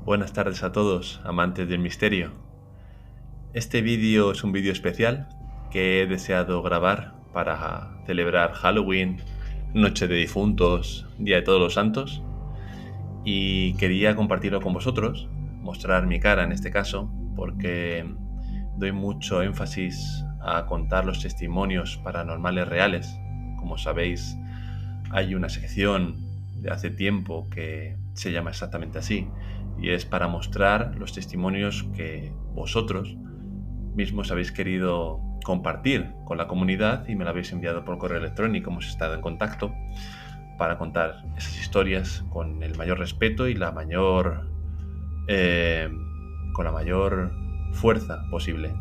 Buenas tardes a todos, amantes del misterio. Este vídeo es un vídeo especial que he deseado grabar para celebrar Halloween, Noche de Difuntos, Día de Todos los Santos, y quería compartirlo con vosotros, mostrar mi cara en este caso, porque doy mucho énfasis a contar los testimonios paranormales reales. Como sabéis, hay una sección de hace tiempo que se llama exactamente así, y es para mostrar los testimonios que vosotros mismos habéis querido compartir con la comunidad y me lo habéis enviado por correo electrónico. Hemos estado en contacto para contar esas historias con el mayor respeto y con la mayor fuerza posible.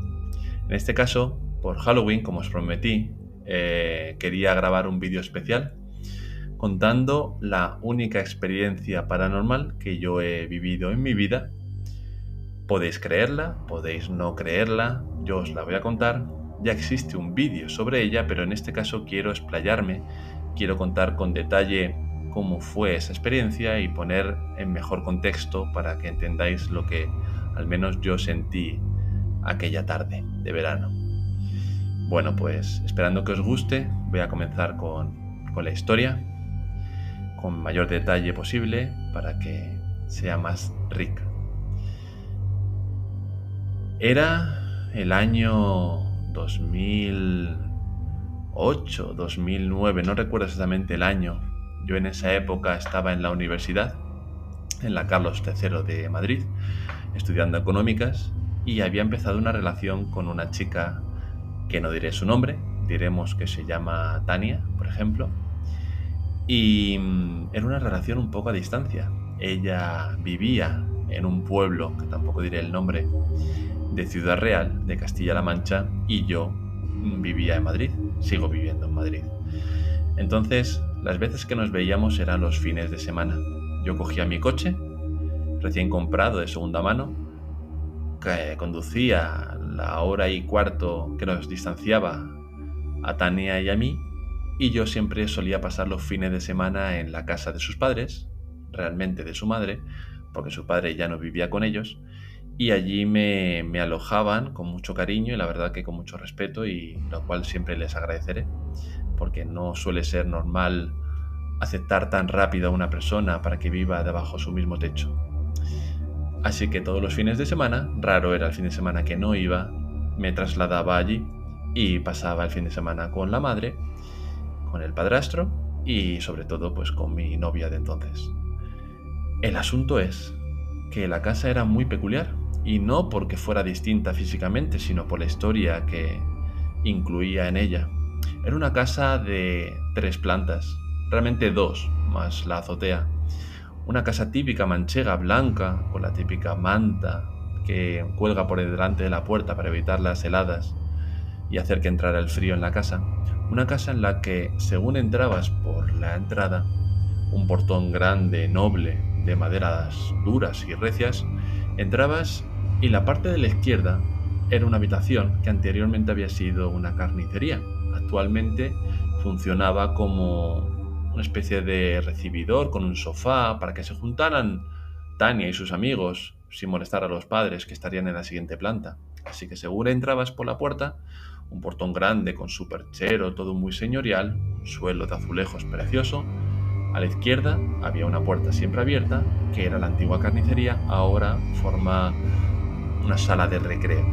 En este caso, por Halloween, como os prometí, quería grabar un vídeo especial contando la única experiencia paranormal que yo he vivido en mi vida. Podéis creerla, podéis no creerla, yo os la voy a contar. Ya existe un vídeo sobre ella, pero en este caso quiero explayarme, quiero contar con detalle cómo fue esa experiencia y poner en mejor contexto para que entendáis lo que al menos yo sentí aquella tarde de verano. Bueno, pues esperando que os guste, voy a comenzar con la historia, con mayor detalle posible para que sea más rica. Era el año 2008, 2009, no recuerdo exactamente el año. Yo en esa época estaba en la universidad, en la Carlos III de Madrid, estudiando económicas, y había empezado una relación con una chica que no diré su nombre, diremos que se llama Tania, por ejemplo, y era una relación un poco a distancia. Ella vivía en un pueblo, que tampoco diré el nombre, de Ciudad Real, de Castilla-La Mancha, y yo vivía en Madrid, sigo viviendo en Madrid. Entonces, las veces que nos veíamos eran los fines de semana. Yo cogía mi coche, recién comprado de segunda mano, que conducía la hora y cuarto que nos distanciaba a Tania y a mí, y yo siempre solía pasar los fines de semana en la casa de sus padres, realmente de su madre, porque su padre ya no vivía con ellos, y allí me alojaban con mucho cariño y la verdad que con mucho respeto, y lo cual siempre les agradeceré, porque no suele ser normal aceptar tan rápido a una persona para que viva debajo su mismo techo. Así que todos los fines de semana, raro era el fin de semana que no iba, me trasladaba allí y pasaba el fin de semana con la madre, con el padrastro y sobre todo pues con mi novia de entonces. El asunto es que la casa era muy peculiar, y no porque fuera distinta físicamente, sino por la historia que incluía en ella. Era una casa de 3 plantas, realmente 2, más la azotea. Una casa típica manchega blanca, con la típica manta que cuelga por delante de la puerta para evitar las heladas y hacer que entrara el frío en la casa. Una casa en la que, según entrabas por la entrada, un portón grande, noble, de maderas duras y recias, entrabas y la parte de la izquierda era una habitación que anteriormente había sido una carnicería. Actualmente funcionaba como una especie de recibidor con un sofá para que se juntaran Tania y sus amigos sin molestar a los padres que estarían en la siguiente planta. Así que según entrabas por la puerta, un portón grande con su perchero, todo muy señorial, un suelo de azulejos precioso. A la izquierda había una puerta siempre abierta, que era la antigua carnicería, ahora forma una sala de recreo.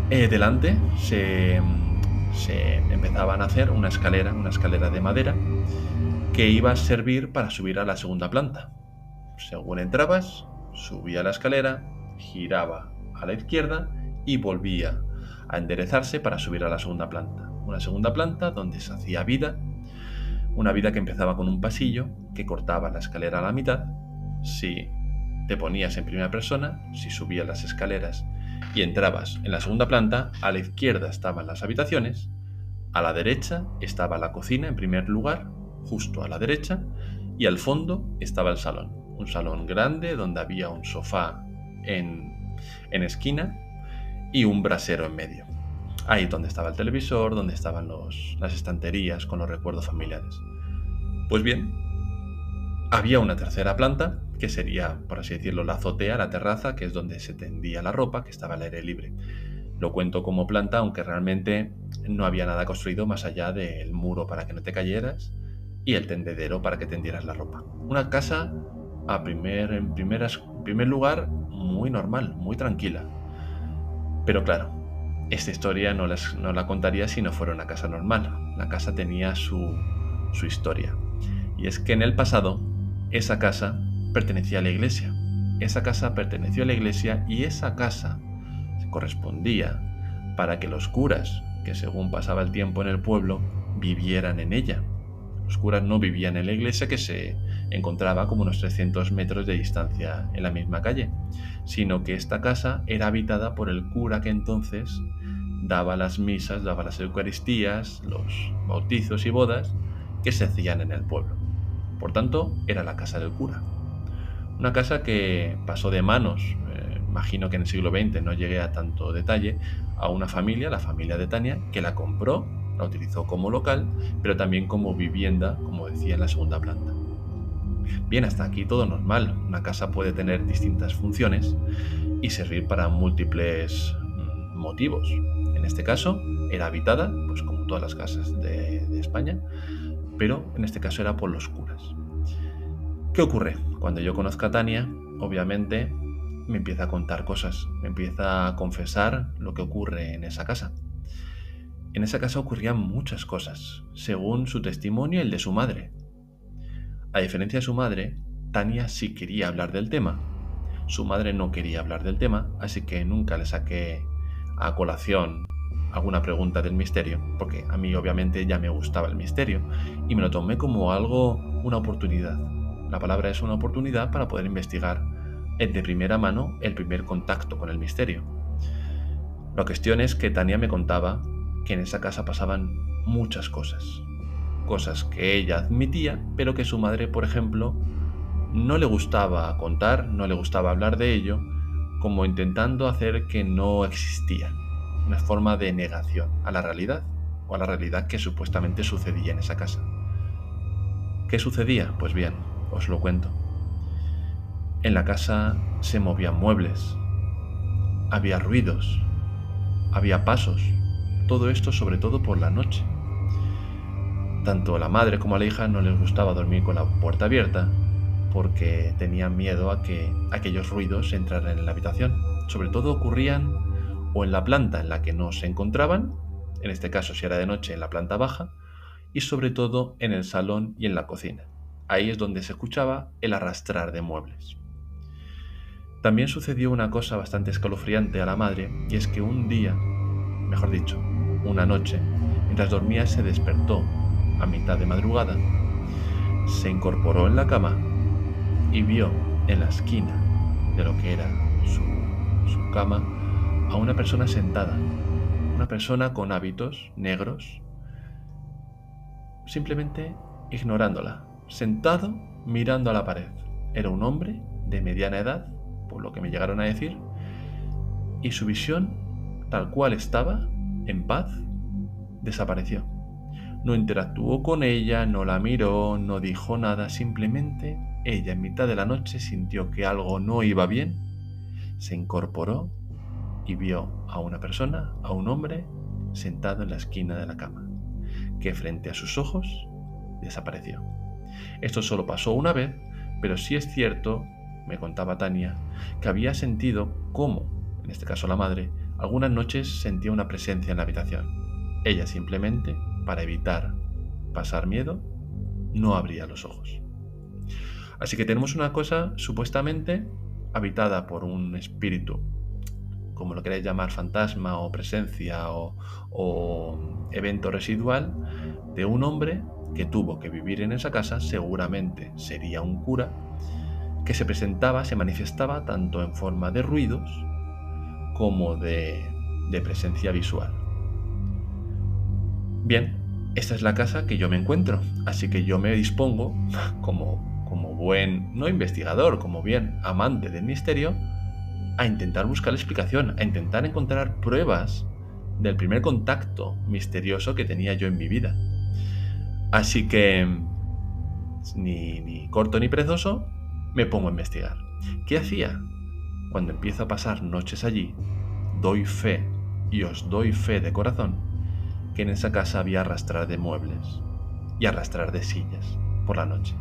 Delante se empezaban a hacer una escalera de madera, que iba a servir para subir a la segunda planta. Según entrabas, subía la escalera, giraba a la izquierda y volvía a enderezarse para subir a la segunda planta. Una segunda planta donde se hacía vida, una vida que empezaba con un pasillo que cortaba la escalera a la mitad. Si te ponías en primera persona, si subías las escaleras y entrabas en la segunda planta, a la izquierda estaban las habitaciones, a la derecha estaba la cocina en primer lugar, justo a la derecha, y al fondo estaba el salón. Un salón grande donde había un sofá en esquina y un brasero en medio. Ahí donde estaba el televisor, donde estaban las estanterías con los recuerdos familiares. Pues bien, había una tercera planta que sería, por así decirlo, la azotea, la terraza, que es donde se tendía la ropa, que estaba al aire libre. Lo cuento como planta, aunque realmente no había nada construido más allá del muro para que no te cayeras y el tendedero para que tendieras la ropa. Una casa, en primer lugar, muy normal, muy tranquila. Pero claro, esta historia no la contaría si no fuera una casa normal. La casa tenía su historia. Y es que en el pasado, esa casa pertenecía a la iglesia. Esa casa perteneció a la iglesia y esa casa correspondía para que los curas, que según pasaba el tiempo en el pueblo, vivieran en ella. Los curas no vivían en la iglesia, que se encontraba como unos 300 metros de distancia en la misma calle, sino que esta casa era habitada por el cura que entonces daba las misas, daba las eucaristías, los bautizos y bodas que se hacían en el pueblo. Por tanto, era la casa del cura. Una casa que pasó de manos, imagino que en el siglo XX, no llegué a tanto detalle, a una familia, la familia de Tania, que la compró, la utilizó como local, pero también como vivienda, como decía, en la segunda planta. Bien, hasta aquí todo normal. Una casa puede tener distintas funciones y servir para múltiples motivos. En este caso, era habitada, pues como todas las casas de España, pero en este caso era por los curas. ¿Qué ocurre? Cuando yo conozco a Tania, obviamente me empieza a contar cosas, me empieza a confesar lo que ocurre en esa casa. En esa casa ocurrían muchas cosas, según su testimonio y el de su madre. A diferencia de su madre, Tania sí quería hablar del tema. Su madre no quería hablar del tema, así que nunca le saqué a colación alguna pregunta del misterio, porque a mí obviamente ya me gustaba el misterio, y me lo tomé como algo, una oportunidad. La palabra es una oportunidad para poder investigar de primera mano el primer contacto con el misterio. La cuestión es que Tania me contaba que en esa casa pasaban muchas cosas. Cosas que ella admitía, pero que su madre, por ejemplo, no le gustaba contar, no le gustaba hablar de ello, como intentando hacer que no existía. Una forma de negación a la realidad, o a la realidad que supuestamente sucedía en esa casa. ¿Qué sucedía? Pues bien, os lo cuento. En la casa se movían muebles, había ruidos, había pasos, todo esto sobre todo por la noche. Tanto a la madre como a la hija no les gustaba dormir con la puerta abierta porque tenían miedo a que aquellos ruidos entraran en la habitación. Sobre todo ocurrían o en la planta en la que no se encontraban, en este caso si era de noche en la planta baja, y sobre todo en el salón y en la cocina. Ahí es donde se escuchaba el arrastrar de muebles. También sucedió una cosa bastante escalofriante a la madre, y es que un día, mejor dicho, una noche, mientras dormía se despertó a mitad de madrugada, se incorporó en la cama y vio en la esquina de lo que era su cama a una persona sentada, una persona con hábitos negros, simplemente ignorándola, sentado mirando a la pared. Era un hombre de mediana edad, por lo que me llegaron a decir, y su visión, tal cual estaba, en paz, desapareció. No interactuó con ella, no la miró, no dijo nada, simplemente ella en mitad de la noche sintió que algo no iba bien, se incorporó y vio a una persona, a un hombre, sentado en la esquina de la cama, que frente a sus ojos desapareció. Esto solo pasó una vez, pero sí es cierto, me contaba Tania, que había sentido cómo, en este caso la madre, algunas noches sentía una presencia en la habitación. Ella simplemente, para evitar pasar miedo, no abría los ojos. Así que tenemos una cosa supuestamente habitada por un espíritu, como lo queráis llamar, fantasma o presencia o evento residual, de un hombre que tuvo que vivir en esa casa, seguramente sería un cura, que se presentaba, se manifestaba tanto en forma de ruidos como de presencia visual. Bien, esta es la casa que yo me encuentro, así que yo me dispongo, como buen, no investigador, como bien amante del misterio, a intentar buscar la explicación, a intentar encontrar pruebas del primer contacto misterioso que tenía yo en mi vida. Así que, ni corto ni perezoso, me pongo a investigar. ¿Qué hacía? Cuando empiezo a pasar noches allí, doy fe, y os doy fe de corazón, que en esa casa había arrastrar de muebles y arrastrar de sillas por la noche.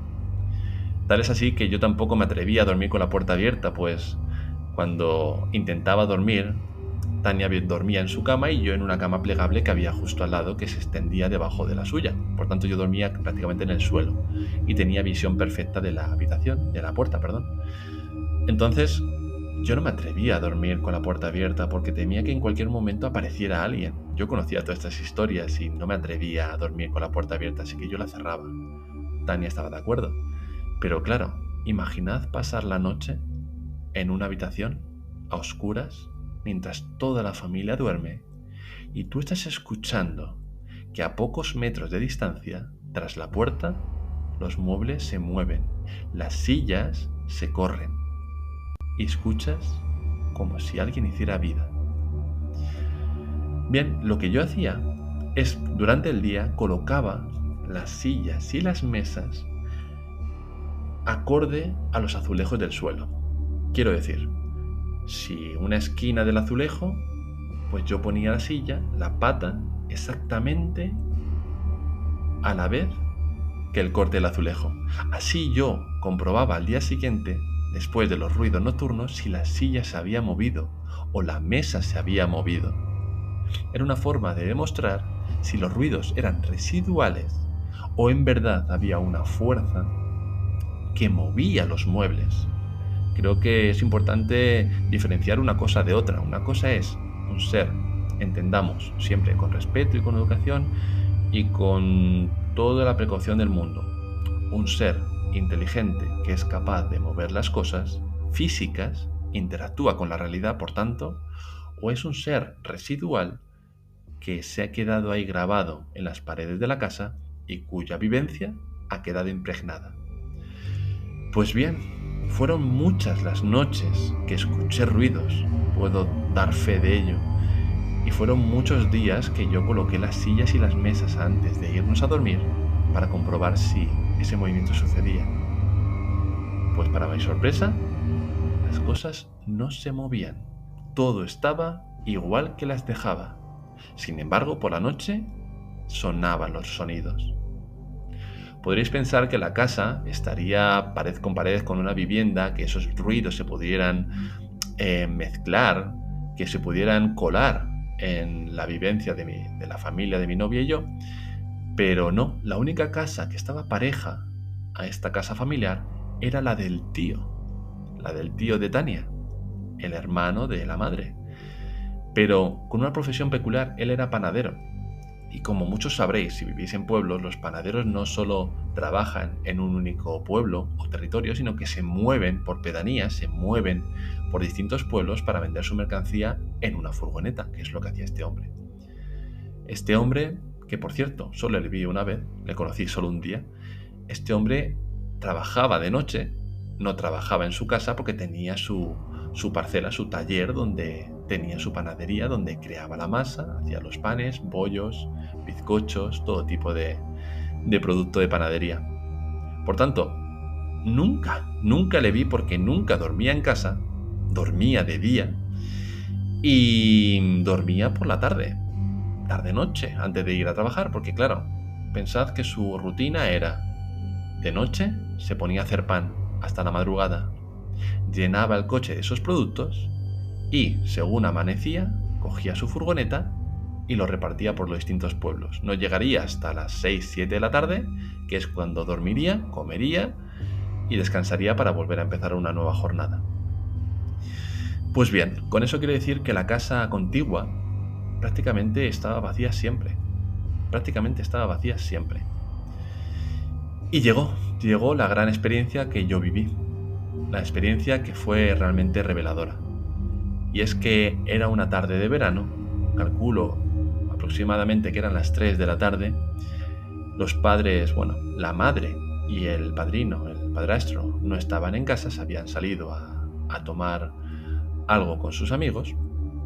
Tal es así que yo tampoco me atrevía a dormir con la puerta abierta, pues cuando intentaba dormir, Tania dormía en su cama y yo en una cama plegable que había justo al lado que se extendía debajo de la suya. Por tanto, yo dormía prácticamente en el suelo y tenía visión perfecta de la habitación, de la puerta, perdón. Entonces, yo no me atrevía a dormir con la puerta abierta porque temía que en cualquier momento apareciera alguien. Yo conocía todas estas historias y no me atrevía a dormir con la puerta abierta, así que yo la cerraba. Tania estaba de acuerdo. Pero claro, imaginad pasar la noche en una habitación, a oscuras, mientras toda la familia duerme, y tú estás escuchando que a pocos metros de distancia, tras la puerta, los muebles se mueven, las sillas se corren, y escuchas como si alguien hiciera vida. Bien, lo que yo hacía es, durante el día, colocaba las sillas y las mesas acorde a los azulejos del suelo. Quiero decir, si una esquina del azulejo, pues yo ponía la silla, la pata, exactamente a la vez que el corte del azulejo. Así yo comprobaba al día siguiente, después de los ruidos nocturnos, si la silla se había movido o la mesa se había movido. Era una forma de demostrar si los ruidos eran residuales o en verdad había una fuerza que movía los muebles. Creo que es importante diferenciar una cosa de otra. Una cosa es un ser, entendamos, siempre con respeto y con educación y con toda la precaución del mundo. Un ser inteligente que es capaz de mover las cosas físicas, interactúa con la realidad, por tanto, o es un ser residual que se ha quedado ahí grabado en las paredes de la casa y cuya vivencia ha quedado impregnada. Pues bien, fueron muchas las noches que escuché ruidos, puedo dar fe de ello, y fueron muchos días que yo coloqué las sillas y las mesas antes de irnos a dormir para comprobar si ese movimiento sucedía. Pues para mi sorpresa, las cosas no se movían, todo estaba igual que las dejaba. Sin embargo, por la noche sonaban los sonidos. Podréis pensar que la casa estaría pared con pared con una vivienda, que esos ruidos se pudieran mezclar, que se pudieran colar en la vivencia de la familia de mi novia y yo, pero no, la única casa que estaba pareja a esta casa familiar era la del tío de Tania, el hermano de la madre, pero con una profesión peculiar. Él era panadero. Y como muchos sabréis, si vivís en pueblos, los panaderos no solo trabajan en un único pueblo o territorio, sino que se mueven por pedanías, se mueven por distintos pueblos para vender su mercancía en una furgoneta, que es lo que hacía este hombre. Este hombre, que por cierto, solo le vi una vez, le conocí solo un día, este hombre trabajaba de noche, no trabajaba en su casa porque tenía su parcela, su taller, donde tenía su panadería, donde creaba la masa, hacía los panes, bollos, bizcochos, todo tipo de producto de panadería. Por tanto, nunca le vi porque nunca dormía en casa, dormía de día y dormía por la tarde-noche, antes de ir a trabajar, porque claro, pensad que su rutina era, de noche se ponía a hacer pan hasta la madrugada, llenaba el coche de esos productos y, según amanecía, cogía su furgoneta y lo repartía por los distintos pueblos. No llegaría hasta las 6-7 de la tarde, que es cuando dormiría, comería y descansaría para volver a empezar una nueva jornada. Pues bien, con eso quiero decir que la casa contigua prácticamente estaba vacía siempre. Y llegó la gran experiencia que yo viví. La experiencia que fue realmente reveladora. Y es que era una tarde de verano, calculo aproximadamente que eran las 3 de la tarde, los padres, la madre y el padrino, el padrastro, no estaban en casa, se habían salido a tomar algo con sus amigos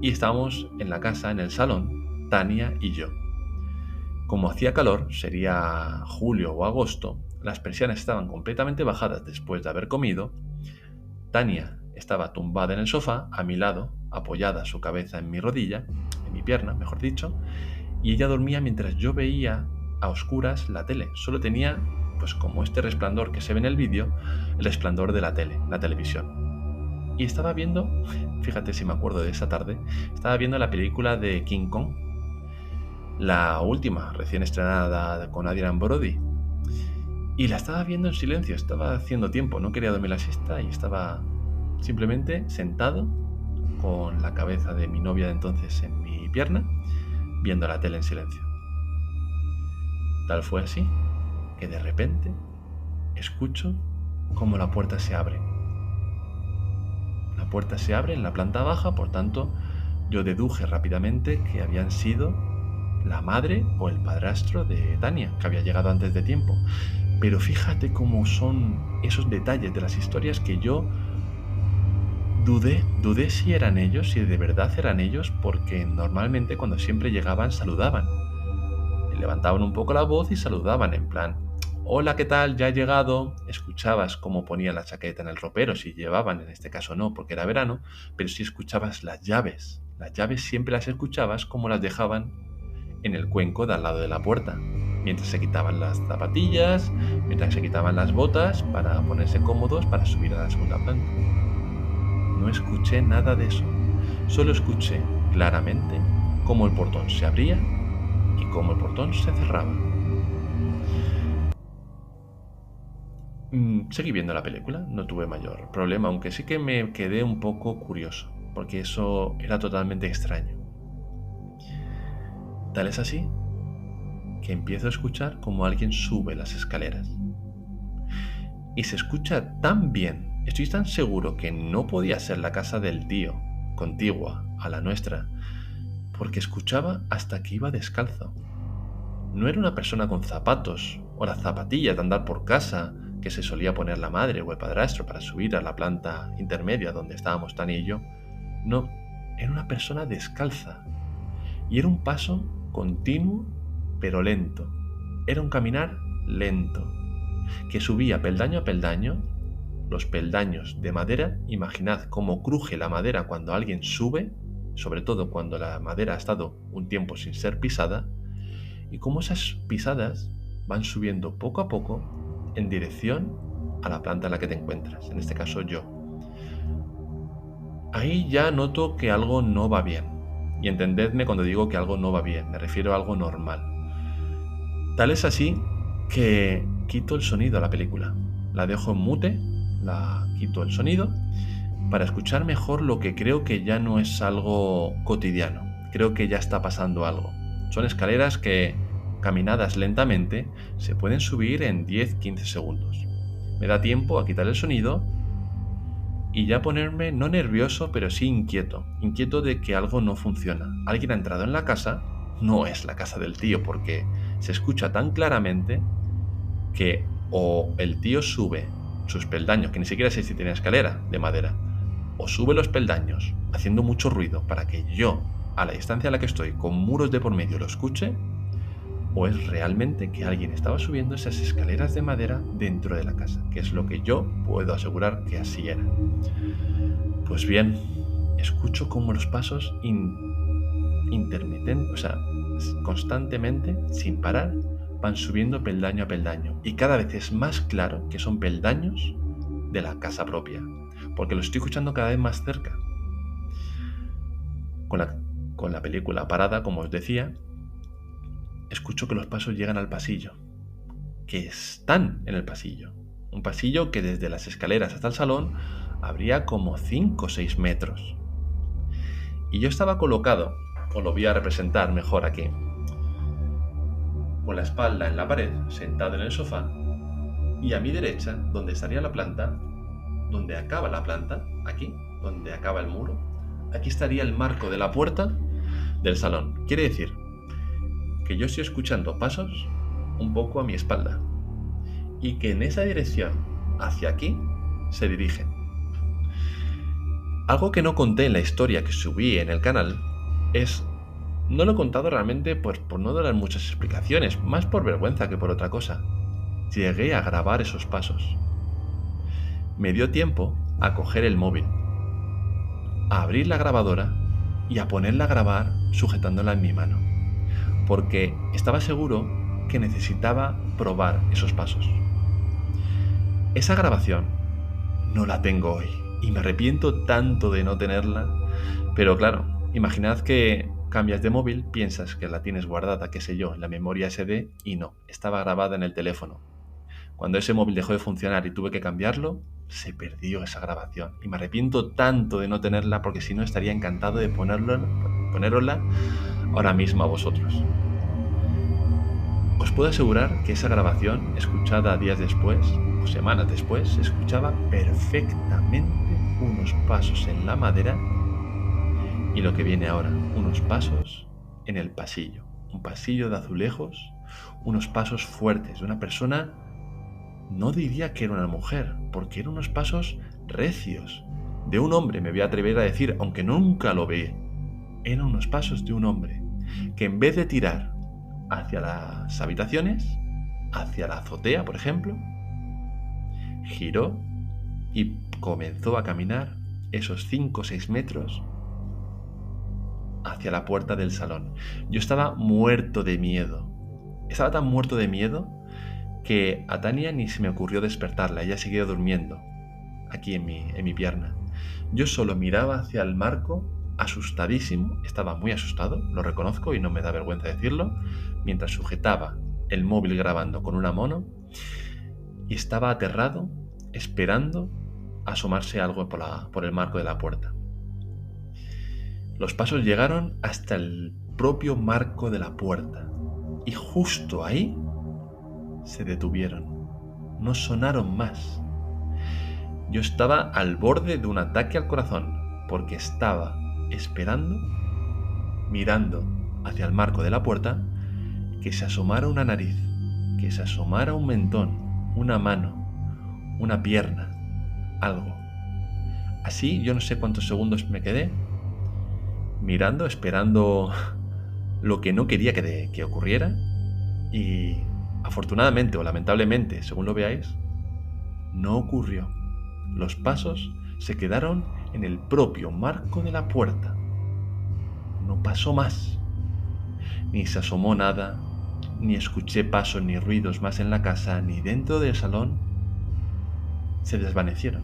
y estábamos en la casa, en el salón, Tania y yo. Como hacía calor, sería julio o agosto, las persianas estaban completamente bajadas después de haber comido Tania estaba tumbada en el sofá, a mi lado, apoyada su cabeza en mi rodilla, en mi pierna, mejor dicho, y ella dormía mientras yo veía a oscuras la tele. Solo tenía, pues como este resplandor que se ve en el vídeo, el resplandor de la tele, la televisión. Y estaba viendo, fíjate si me acuerdo de esa tarde, estaba viendo la película de King Kong, la última, recién estrenada con Adrian Brody. Y la estaba viendo en silencio, estaba haciendo tiempo, no quería dormir la siesta y estaba simplemente sentado con la cabeza de mi novia de entonces en mi pierna, viendo la tele en silencio. Tal fue así que de repente escucho cómo la puerta se abre. La puerta se abre en la planta baja, por tanto, yo deduje rápidamente que habían sido la madre o el padrastro de Tania, que había llegado antes de tiempo. Pero fíjate cómo son esos detalles de las historias que yo dudé si eran ellos, si de verdad eran ellos, porque normalmente cuando siempre llegaban saludaban. Levantaban un poco la voz y saludaban en plan, hola, ¿qué tal? Ya he llegado. Escuchabas cómo ponían la chaqueta en el ropero, si llevaban, en este caso no, porque era verano, pero sí escuchabas las llaves. Las llaves siempre las escuchabas como las dejaban en el cuenco de al lado de la puerta, mientras se quitaban las zapatillas, mientras se quitaban las botas para ponerse cómodos para subir a la segunda planta. No escuché nada de eso, solo escuché claramente cómo el portón se abría y cómo el portón se cerraba. Seguí viendo la película, no tuve mayor problema, aunque sí que me quedé un poco curioso, porque eso era totalmente extraño. Tal es así que empiezo a escuchar como alguien sube las escaleras. Y se escucha tan bien, estoy tan seguro que no podía ser la casa del tío, contigua a la nuestra, porque escuchaba hasta que iba descalzo. No era una persona con zapatos o las zapatillas de andar por casa que se solía poner la madre o el padrastro para subir a la planta intermedia donde estábamos Tania y yo. No, era una persona descalza. Y era un paso continuo pero lento. Era un caminar lento, que subía peldaño a peldaño. Los peldaños de madera, imaginad cómo cruje la madera cuando alguien sube, sobre todo cuando la madera ha estado un tiempo sin ser pisada, y cómo esas pisadas van subiendo poco a poco en dirección a la planta en la que te encuentras, en este caso yo. Ahí ya noto que algo no va bien, y entendedme cuando digo que algo no va bien, me refiero a algo normal. Tal es así que quito el sonido a la película, la dejo en mute, la quito el sonido para escuchar mejor lo que creo que ya no es algo cotidiano, creo que ya está pasando algo. Son escaleras que, caminadas lentamente, se pueden subir en 10-15 segundos. Me da tiempo a quitar el sonido y ya ponerme no nervioso, pero sí inquieto de que algo no funciona. Alguien ha entrado en la casa, no es la casa del tío, porque se escucha tan claramente que o el tío sube sus peldaños, que ni siquiera sé si tiene escalera de madera, o sube los peldaños haciendo mucho ruido para que yo, a la distancia a la que estoy, con muros de por medio, lo escuche, o es realmente que alguien estaba subiendo esas escaleras de madera dentro de la casa, que es lo que yo puedo asegurar que así era. Pues bien, escucho como los pasos intermitentes, o sea, constantemente, sin parar, van subiendo peldaño a peldaño, y cada vez es más claro que son peldaños de la casa propia, porque lo estoy escuchando cada vez más cerca. Con la película parada, como os decía, escucho que los pasos llegan al pasillo, que están en el pasillo. Un pasillo que desde las escaleras hasta el salón habría como 5 o 6 metros. Y yo estaba colocado, os lo voy a representar mejor aquí, con la espalda en la pared, sentado en el sofá, y a mi derecha, donde estaría la planta, donde acaba la planta, aquí, donde acaba el muro, aquí estaría el marco de la puerta del salón. Quiere decir que yo estoy escuchando pasos un poco a mi espalda y que en esa dirección, hacia aquí, se dirigen. Algo que no conté en la historia que subí en el canal es... No lo he contado realmente por no dar muchas explicaciones, más por vergüenza que por otra cosa. Llegué a grabar esos pasos. Me dio tiempo a coger el móvil, a abrir la grabadora y a ponerla a grabar sujetándola en mi mano, porque estaba seguro que necesitaba probar esos pasos. Esa grabación no la tengo hoy y me arrepiento tanto de no tenerla, pero claro, imaginad que cambias de móvil, piensas que la tienes guardada, qué sé yo, en la memoria SD y no, estaba grabada en el teléfono. Cuando ese móvil dejó de funcionar y tuve que cambiarlo, se perdió esa grabación y me arrepiento tanto de no tenerla porque si no estaría encantado de ponerosla ahora mismo a vosotros. Os puedo asegurar que esa grabación, escuchada días después o semanas después, se escuchaba perfectamente unos pasos en la madera y lo que viene ahora, unos pasos en el pasillo, un pasillo de azulejos, unos pasos fuertes de una persona. No diría que era una mujer, porque eran unos pasos recios. De un hombre, me voy a atrever a decir, aunque nunca lo vi. Eran unos pasos de un hombre, que en vez de tirar hacia las habitaciones, hacia la azotea, por ejemplo, giró y comenzó a caminar esos 5 o 6 metros hacia la puerta del salón. Yo estaba muerto de miedo. Estaba tan muerto de miedo que a Tania ni se me ocurrió despertarla, ella seguía durmiendo, aquí en mi pierna. Yo solo miraba hacia el marco, asustadísimo, estaba muy asustado, lo reconozco y no me da vergüenza decirlo, mientras sujetaba el móvil grabando con una mano y estaba aterrado, esperando asomarse algo por el marco de la puerta. Los pasos llegaron hasta el propio marco de la puerta y justo ahí se detuvieron, no sonaron más. Yo estaba al borde de un ataque al corazón, porque estaba esperando, mirando hacia el marco de la puerta, que se asomara una nariz, que se asomara un mentón, una mano, una pierna, algo. Así yo no sé cuántos segundos me quedé, mirando, esperando lo que no quería que ocurriera, y afortunadamente o lamentablemente, según lo veáis, no ocurrió. Los pasos se quedaron en el propio marco de la puerta. No pasó más. Ni se asomó nada, ni escuché pasos ni ruidos más en la casa, ni dentro del salón. Se desvanecieron.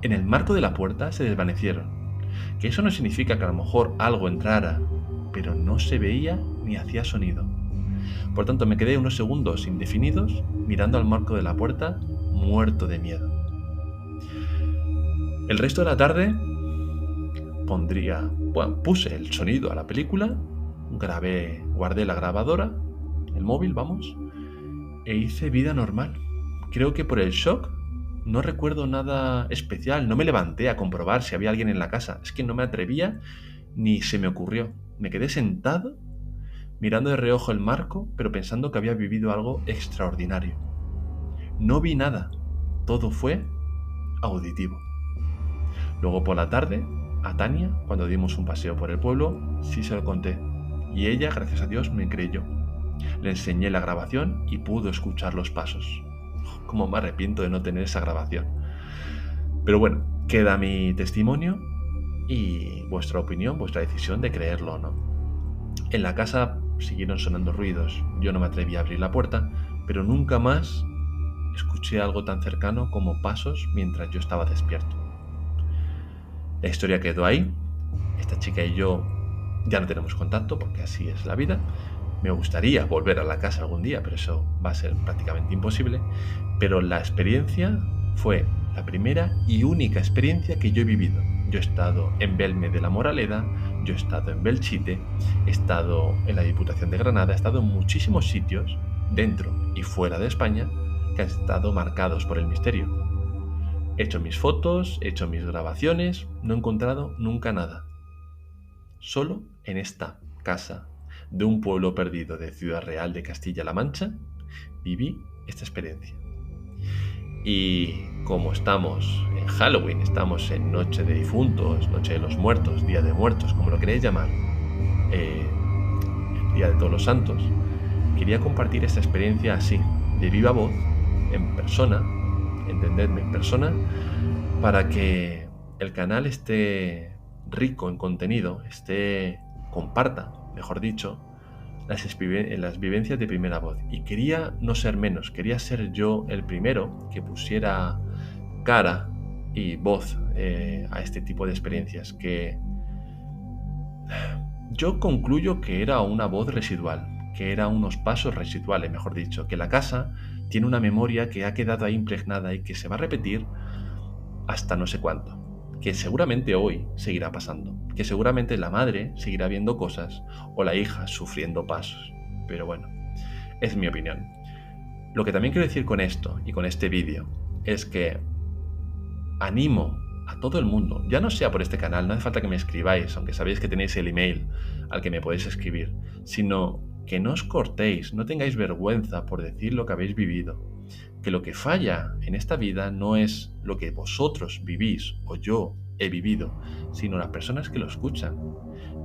En el marco de la puerta se desvanecieron. Que eso no significa que a lo mejor algo entrara, pero no se veía ni hacía sonido. Por tanto, me quedé unos segundos indefinidos mirando al marco de la puerta, muerto de miedo. El resto de la tarde puse el sonido a la película, guardé la grabadora, el móvil, e hice vida normal. Creo que por el shock no recuerdo nada especial, no me levanté a comprobar si había alguien en la casa, es que no me atrevía ni se me ocurrió. Me quedé sentado mirando de reojo el marco, pero pensando que había vivido algo extraordinario. No vi nada, todo fue auditivo. Luego por la tarde, a Tania, cuando dimos un paseo por el pueblo, sí se lo conté, y ella, gracias a Dios, me creyó. Le enseñé la grabación y pudo escuchar los pasos. Cómo me arrepiento de no tener esa grabación. Pero bueno, queda mi testimonio y vuestra opinión, vuestra decisión de creerlo o no. En la casa siguieron sonando ruidos. Yo no me atreví a abrir la puerta, pero nunca más escuché algo tan cercano como pasos mientras yo estaba despierto. La historia quedó ahí. Esta chica y yo ya no tenemos contacto porque así es la vida. Me gustaría volver a la casa algún día, pero eso va a ser prácticamente imposible. Pero la experiencia fue la primera y única experiencia que yo he vivido. Yo he estado en Belme de la Moraleda, yo he estado en Belchite, he estado en la Diputación de Granada, he estado en muchísimos sitios, dentro y fuera de España, que han estado marcados por el misterio. He hecho mis fotos, he hecho mis grabaciones, no he encontrado nunca nada. Solo en esta casa de un pueblo perdido de Ciudad Real de Castilla-La Mancha, viví esta experiencia. Y como estamos en Halloween, estamos en Noche de Difuntos, Noche de los Muertos, Día de Muertos, como lo queréis llamar, el Día de Todos los Santos, quería compartir esta experiencia así, de viva voz, en persona, entendedme, en persona, para que el canal esté rico en contenido, comparta, mejor dicho, las vivencias de primera voz. Y quería no ser menos, quería ser yo el primero que pusiera cara y voz a este tipo de experiencias, que yo concluyo que era una voz residual, que era unos pasos residuales, mejor dicho, que la casa tiene una memoria que ha quedado ahí impregnada y que se va a repetir hasta no sé cuánto, que seguramente hoy seguirá pasando, que seguramente la madre seguirá viendo cosas o la hija sufriendo pasos. Pero bueno, es mi opinión. Lo que también quiero decir con esto y con este vídeo es que animo a todo el mundo, ya no sea por este canal, no hace falta que me escribáis, aunque sabéis que tenéis el email al que me podéis escribir, sino que no os cortéis, no tengáis vergüenza por decir lo que habéis vivido, que lo que falla en esta vida no es lo que vosotros vivís o yo he vivido, sino las personas que lo escuchan.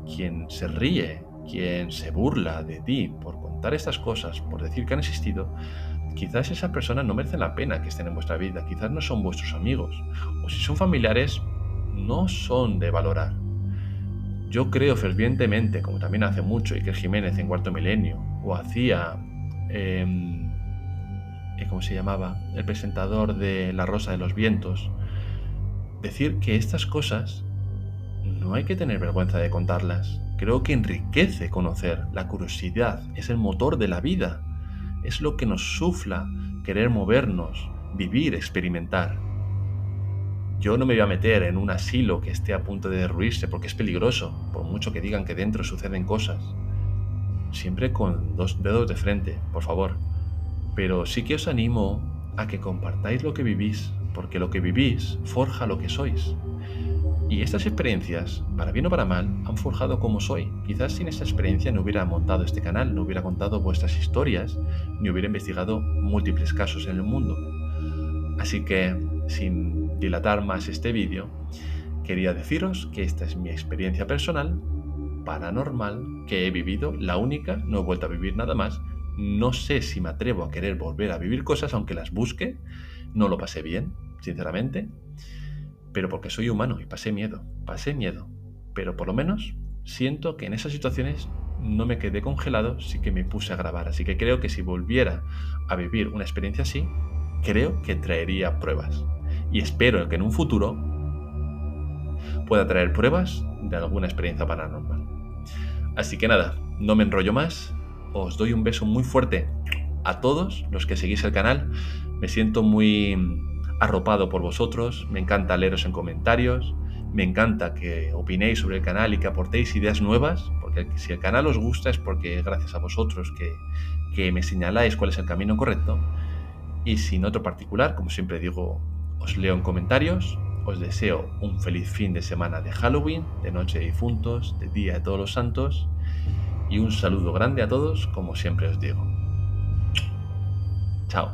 Quien se ríe, quien se burla de ti por contar estas cosas, por decir que han existido, quizás esas personas no merecen la pena que estén en vuestra vida, quizás no son vuestros amigos, o si son familiares, no son de valorar. Yo creo fervientemente, como también hace mucho Iker Jiménez en Cuarto Milenio, o hacía, ¿cómo se llamaba?, el presentador de La Rosa de los Vientos, decir que estas cosas no hay que tener vergüenza de contarlas. Creo que enriquece conocer. La curiosidad es el motor de la vida. Es lo que nos sufla querer movernos, vivir, experimentar. Yo no me voy a meter en un asilo que esté a punto de derruirse porque es peligroso, por mucho que digan que dentro suceden cosas. Siempre con 2 dedos de frente, por favor. Pero sí que os animo a que compartáis lo que vivís, porque lo que vivís forja lo que sois. Y estas experiencias, para bien o para mal, han forjado como soy. Quizás sin esta experiencia no hubiera montado este canal, no hubiera contado vuestras historias, ni hubiera investigado múltiples casos en el mundo. Así que, sin dilatar más este vídeo, quería deciros que esta es mi experiencia personal, paranormal, que he vivido, la única, no he vuelto a vivir nada más. No sé si me atrevo a querer volver a vivir cosas, aunque las busque. No lo pasé bien, sinceramente. Pero porque soy humano y pasé miedo, pero por lo menos siento que en esas situaciones no me quedé congelado, sí que me puse a grabar, así que creo que si volviera a vivir una experiencia así, creo que traería pruebas y espero que en un futuro pueda traer pruebas de alguna experiencia paranormal. Así que nada, no me enrollo más, os doy un beso muy fuerte a todos los que seguís el canal, me siento muy arropado por vosotros, me encanta leeros en comentarios, me encanta que opinéis sobre el canal y que aportéis ideas nuevas, porque si el canal os gusta es porque gracias a vosotros que me señaláis cuál es el camino correcto, y sin otro particular, como siempre digo, os leo en comentarios, os deseo un feliz fin de semana de Halloween, de Noche de Difuntos, de Día de Todos los Santos, y un saludo grande a todos, como siempre os digo. Chao.